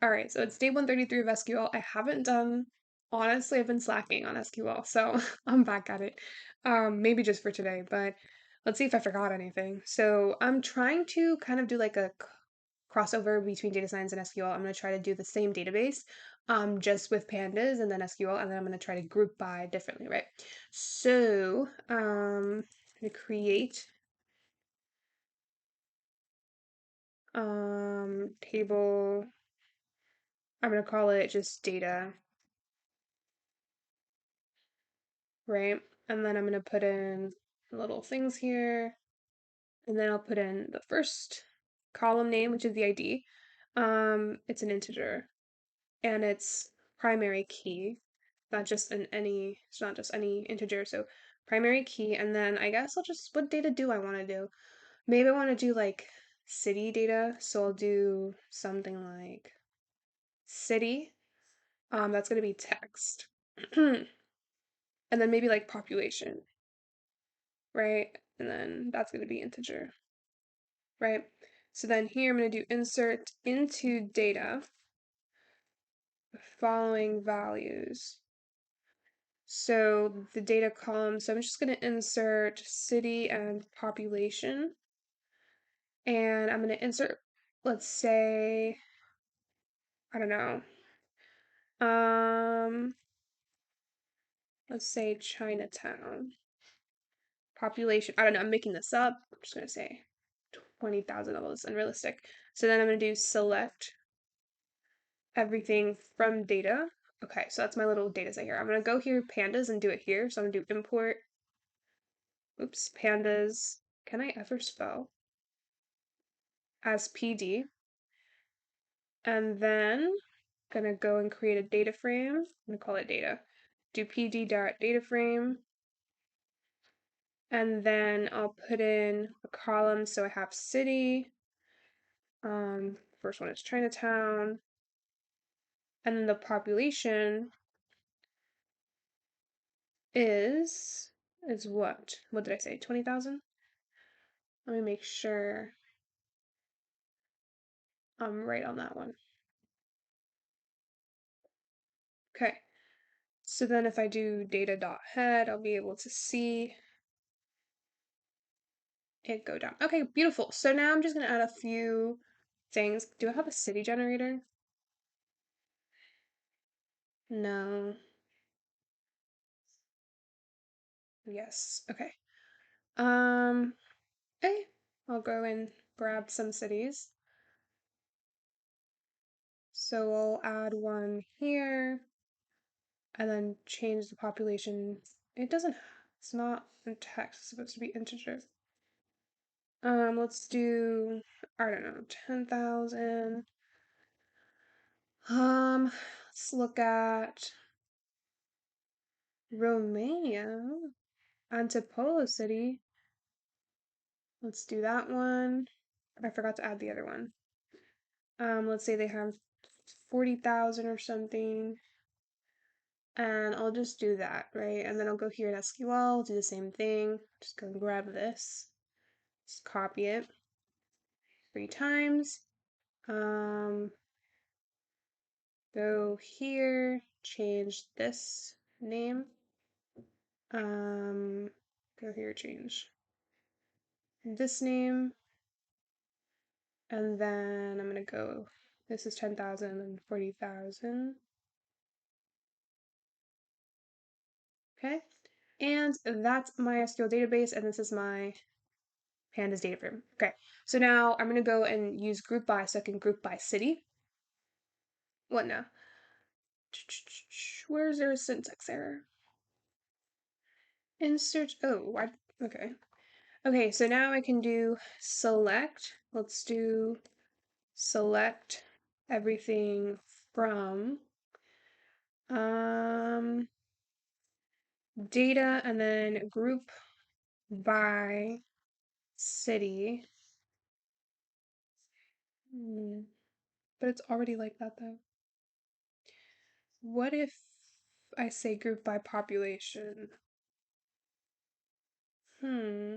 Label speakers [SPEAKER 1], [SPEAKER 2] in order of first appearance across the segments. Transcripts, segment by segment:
[SPEAKER 1] All right, so it's day 133 of SQL. Honestly, I've been slacking on SQL, so I'm back at it. Maybe just for today, but let's see if I forgot anything. So I'm trying to kind of do like a crossover between data science and SQL. I'm going to try to do the same database, just with pandas and then SQL, and then I'm going to try to group by differently, right? So, to create table, I'm going to call it just data, right? And then I'm going to put in little things here. And then I'll put in the first column name, which is the ID. It's an integer and it's primary key, it's not just any integer. So primary key. And then I guess what data do I want to do? Maybe I want to do like city data. So I'll do something like city. That's going to be text. And then maybe like population, right? And then that's going to be integer, right? So then here I'm going to do insert into data following values. So the data column, so I'm just going to insert city and population. And I'm going to insert, let's say, I don't know, um, let's say Chinatown. Population, I don't know, I'm making this up. I'm just going to say 20,000, although it's unrealistic. So then I'm going to do select everything from data. Okay, so that's my little data set here. I'm going to go here, pandas, and do it here. So I'm going to do import, oops, pandas. Can I ever spell? As PD. And then I'm going to go and create a data frame. I'm going to call it data. Do pd.data frame. And then I'll put in a column. So I have city. First one is Chinatown. And then the population is what? What did I say? 20,000? Let me make sure I'm right on that one. Okay. So then if I do data.head, I'll be able to see it go down. Okay, beautiful. So now I'm just going to add a few things. Do I have a city generator? No. Yes. Okay. Um, okay. I'll go and grab some cities. So we'll add one here and then change the population. It's not in text, it's supposed to be integer. Let's do, I don't know, 10,000. Let's look at Romania, Antipolo City. Let's do that one. I forgot to add the other one. Let's say they have 40,000 or something. And I'll just do that, right? And then I'll go here in SQL, do the same thing. Just go and grab this. Just copy it 3 times. Go here, change this name. Go here, change this name. And then I'm gonna go, this is 10,000 and 40,000. Okay. And that's my SQL database, and this is my pandas data frame. Okay. So now I'm gonna go and use group by so I can group by city. What now? Where's there a syntax error? Insert, oh, why, okay. Okay, so now I can do select. Let's do select everything from data and then group by city. But it's already like that though. What if I say group by population? Hmm.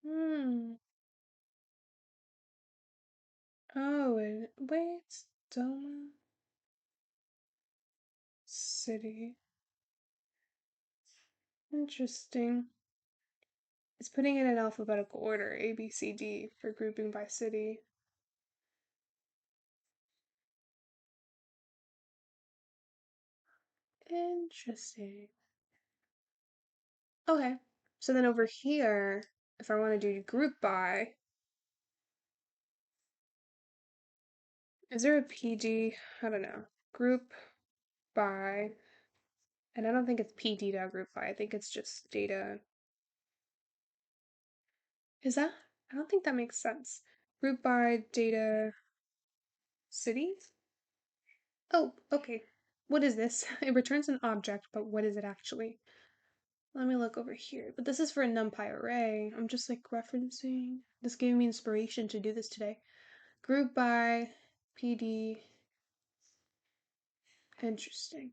[SPEAKER 1] Hmm. Oh, wait. Doma City. Interesting. It's putting it in alphabetical order, A, B, C, D, for grouping by city. Interesting. Okay. So then over here, if I want to do group by, is there a PD? I don't know. Group by, and I don't think it's PD.group by. I think it's just data. Is that? I don't think that makes sense. Group by data cities? Oh, okay. What is this? It returns an object, but what is it actually? Let me look over here. But this is for a NumPy array. I'm just like referencing. This gave me inspiration to do this today. Group by PD. Interesting.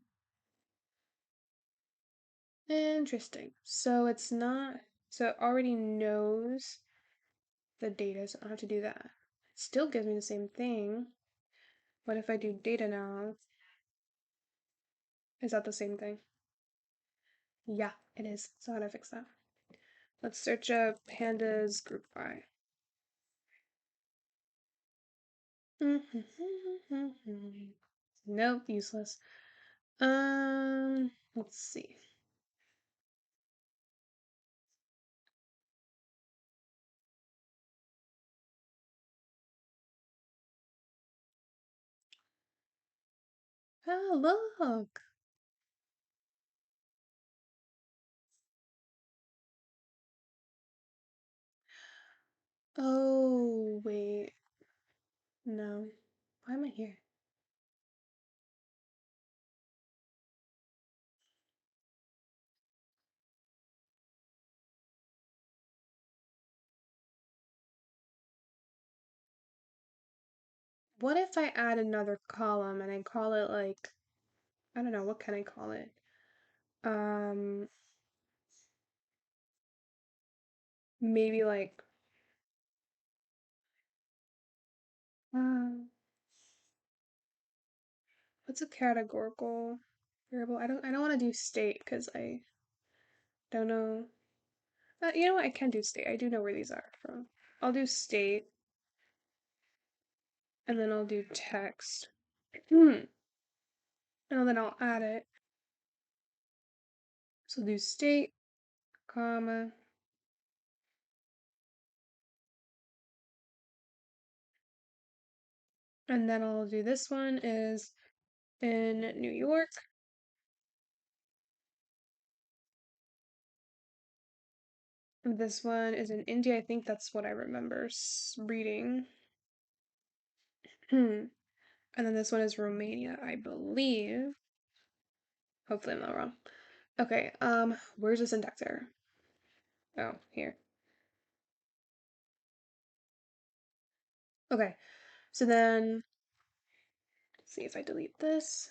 [SPEAKER 1] Interesting. So it's not, so it already knows the data, so I don't have to do that. It still gives me the same thing. What if I do data now? Is that the same thing? Yeah, it is. So how do I fix that? Let's search up pandas group by. Nope, useless. Let's see. Oh, look. Oh, wait. No. Why am I here? What if I add another column and I call it like, I don't know, what can I call it? Um, Maybe like, um, what's a categorical variable? I don't want to do state because I don't know. You know what? I can do state. I do know where these are from. I'll do state and then I'll do text. And then I'll add it. So do state, comma, and then I'll do this one is in New York. This one is in India. I think that's what I remember reading. And then this one is Romania, I believe. Hopefully I'm not wrong. Okay, where's the syntax error? Oh, here. Okay, so then let's see if I delete this.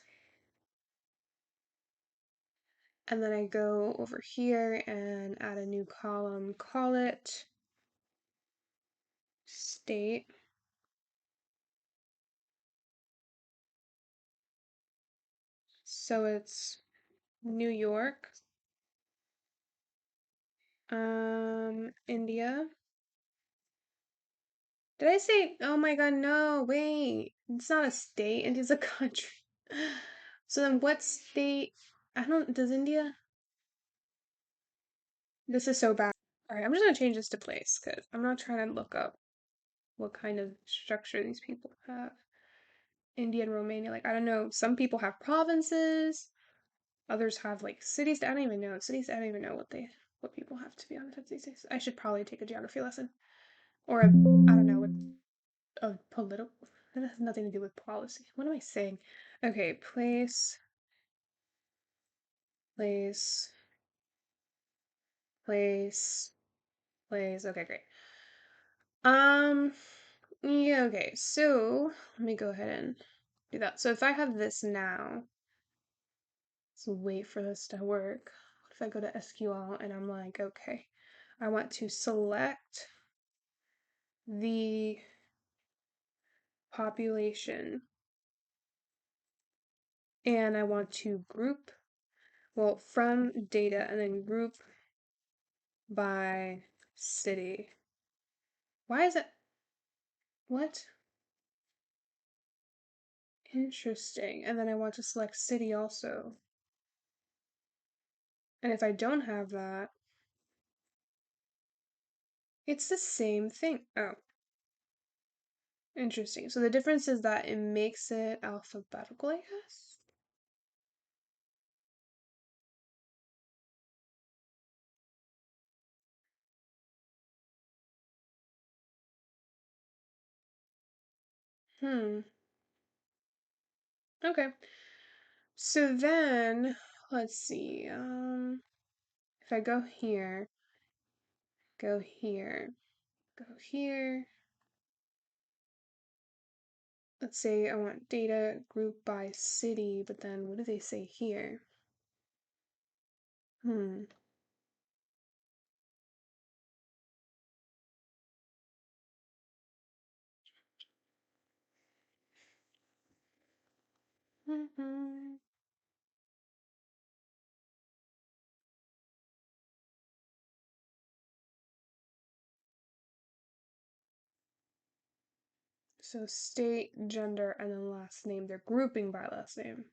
[SPEAKER 1] And then I go over here and add a new column, call it state. So it's New York, India. Did I say, oh my God, no, wait. It's not a state, India's a country. So then what state? I don't, does India? This is so bad. All right, I'm just gonna change this to place because I'm not trying to look up what kind of structure these people have. India and Romania, like, I don't know. Some people have provinces, others have like cities. I don't even know. Cities, I don't even know what people have to be honest these days. I should probably take a geography lesson. Or I don't know, what a political that has nothing to do with policy. What am I saying? Okay, place, place, place. Okay, great. Um, yeah, okay. So let me go ahead and do that. So if I have this now, let's wait for this to work. What if I go to SQL and I'm like, okay, I want to select the population and I want to group, well, from data and then group by city. Why is it? What? Interesting. And then I want to select city also. And if I don't have that, it's the same thing. Oh, interesting. So the difference is that it makes it alphabetical, I guess? Hmm. Okay. So then, let's see. If I go here, go here, go here. Let's say I want data group by city, but then what do they say here? Hmm. So state, gender, and then last name. They're grouping by last name.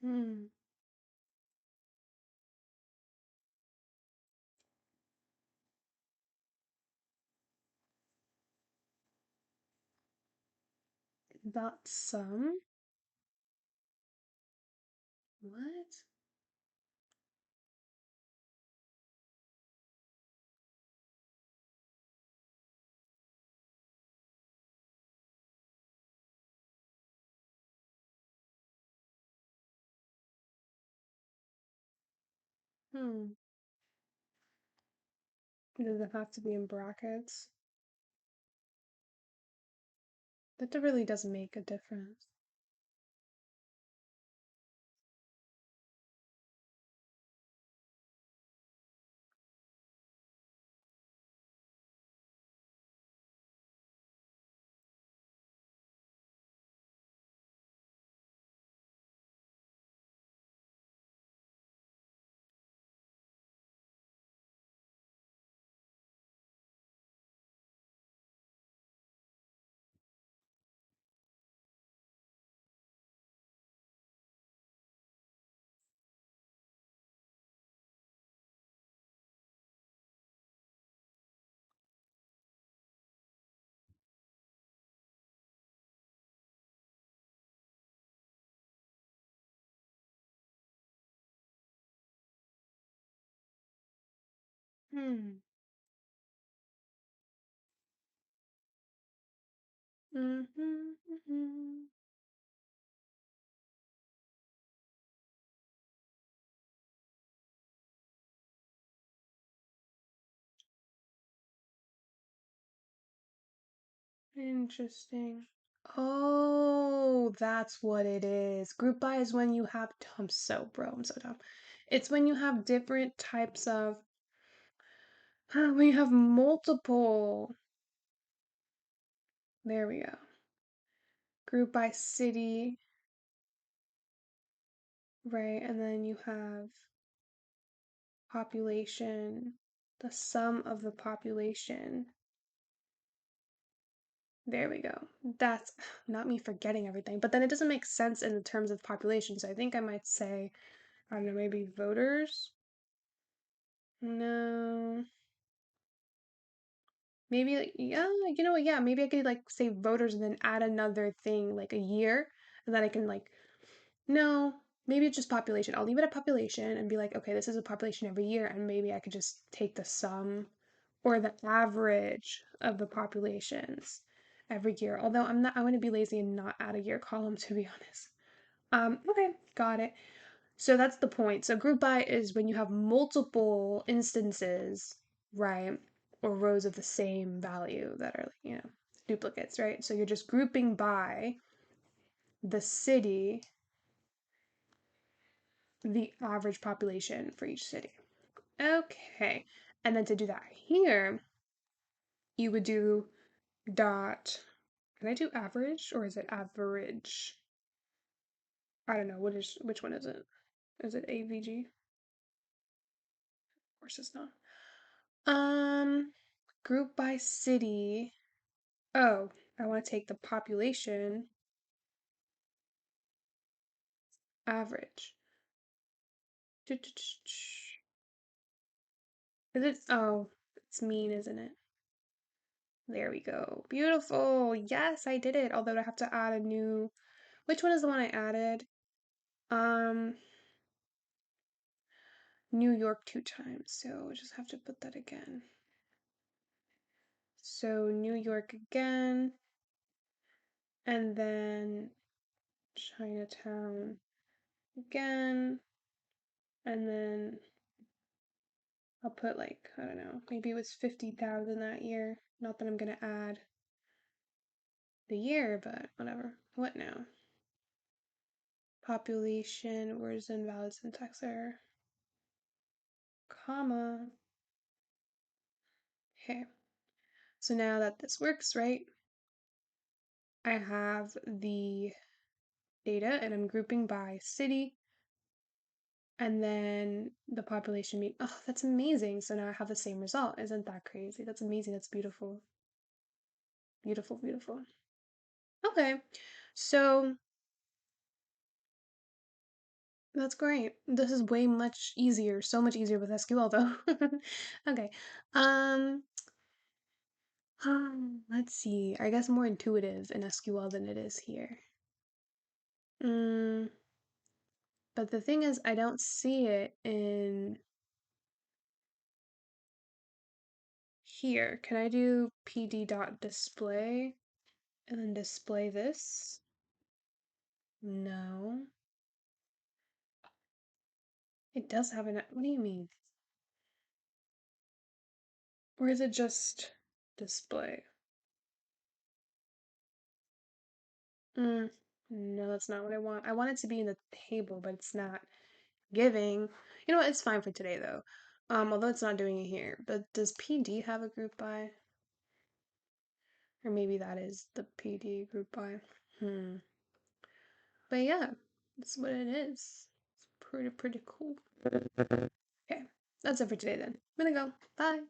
[SPEAKER 1] Hmm. Dot sum? What? Hmm. Does it have to be in brackets? That really does make a difference. Hmm. Mm-hmm, mm-hmm. Interesting. Oh, that's what it is. Group by is when you have, I'm so bro, I'm so dumb. It's when you have different types of, when you have multiple. There we go. Group by city, right? And then you have population, the sum of the population. There we go. That's not me forgetting everything, but then it doesn't make sense in the terms of population. So I think I might say, I don't know, maybe voters? No. Maybe like, yeah, you know what? Yeah, maybe I could like say voters and then add another thing like a year, and then I can like, no, maybe it's just population. I'll leave it at population and be like, okay, this is a population every year, and maybe I could just take the sum or the average of the populations every year. Although I'm going to be lazy and not add a year column to be honest. Okay, got it. So that's the point. So group by is when you have multiple instances, right? Or rows of the same value that are, duplicates, right? So you're just grouping by the city, the average population for each city. Okay. And then to do that here, you would do dot. Can I do average or is it average? I don't know. Which one is it? Is it AVG? Of course it's not. Group by city. Oh, I want to take the population average. Is it? Oh, it's mean, isn't it? There we go. Beautiful. Yes, I did it. Although I have to add a new. Which one is the one I added? Um, New York 2 times. So I just have to put that again. So New York again, and then Chinatown again, and then I'll put like, I don't know, maybe it was 50,000 that year. Not that I'm gonna add the year, but whatever. What now? Population, words invalid syntax error, comma. Okay. So now that this works, right? I have the data and I'm grouping by city and then the population mean. Oh, that's amazing. So now I have the same result. Isn't that crazy? That's amazing. That's beautiful. Beautiful, beautiful. Okay. So that's great. This is way much easier, so much easier with SQL though. Okay. Um, let's see. I guess more intuitive in SQL than it is here. Mm, but the thing is, I don't see it in here. Can I do pd.display and then display this? No. It does have an. What do you mean? Or is it just display? Mm, no, that's not what I want. I want it to be in the table, but it's not giving. You know what? It's fine for today though. Although it's not doing it here. But does PD have a group by? Or maybe that is the PD group by. But yeah, that's what it is. It's pretty cool. Okay, that's it for today then. I'm gonna go. Bye.